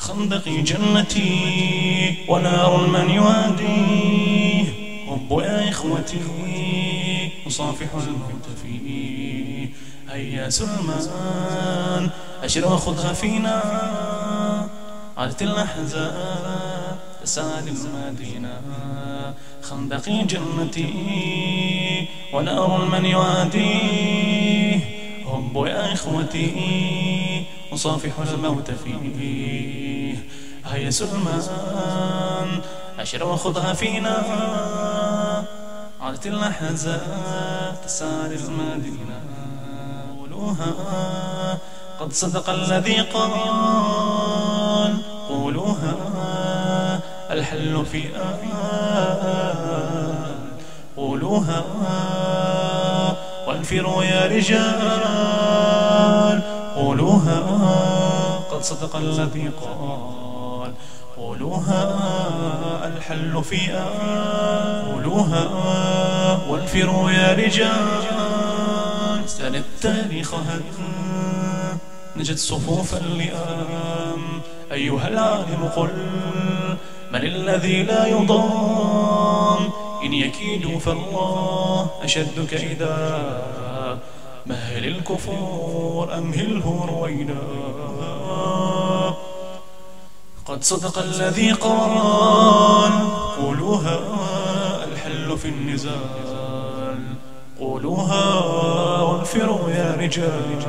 خندقي جنتي ونار من يواديه، هبوا يا إخوتي أصافح الموت فيه. هيا سلمان أشر وخذها فينا، عادت الأحزاب تسعى للمدينة. خندقي جنتي ونار من يواديه، هبوا يا إخوتي أصافح الموت فيه. هيا سلمان أشر وخذها فينا، عادت الأحزاب تسعى للمدينة. قولوها قد صدق الذي قال، قولوها الحل في قولوها وانفروا يا رجال. قولوها قد صدق الذي قال، قولوها الحل في قولوها وانفروا يا رجال. سل التاريخ هل نجد صفوف اللئام. أيها العالم قل من الذي لا يضام؟ إن يكيدوا فالله أشد كيدا. مهل الكفور أمهله رويدا. قد صدق الذي قال، قولوها الحل في النزال. قولوها وانفروا يا رجال.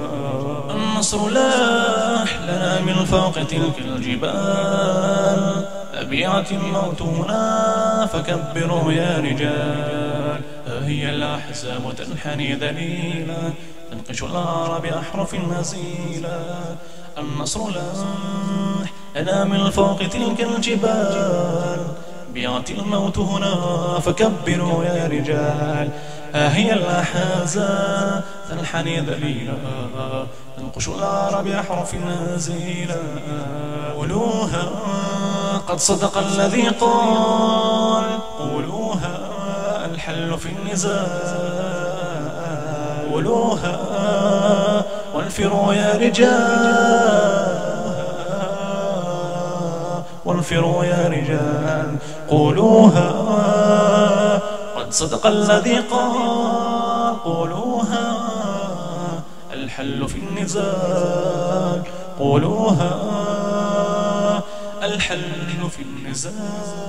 النصر لاح لنا من فوق تلك الجبال. أبيعت الموت هنا فكبروا يا رجال. هي الأحزاب تنحني ذليلا، تنقش العار بأحرف نزيلا. النصر لاح لنا من فوق تلك الجبال. بيعت الموت هنا فكبروا يا رجال. هي الأحزاب تنحني ذليلا، تنقش العار بأحرف نزيلا. قولوها قد صدق الذي قال، قولوها الحل في النزال. قولوها وانفروا يا رجال، وانفروا يا رجال. قولوها قد صدق الذي قال، قولوها الحل في النزال. قولوها الحل في النزال.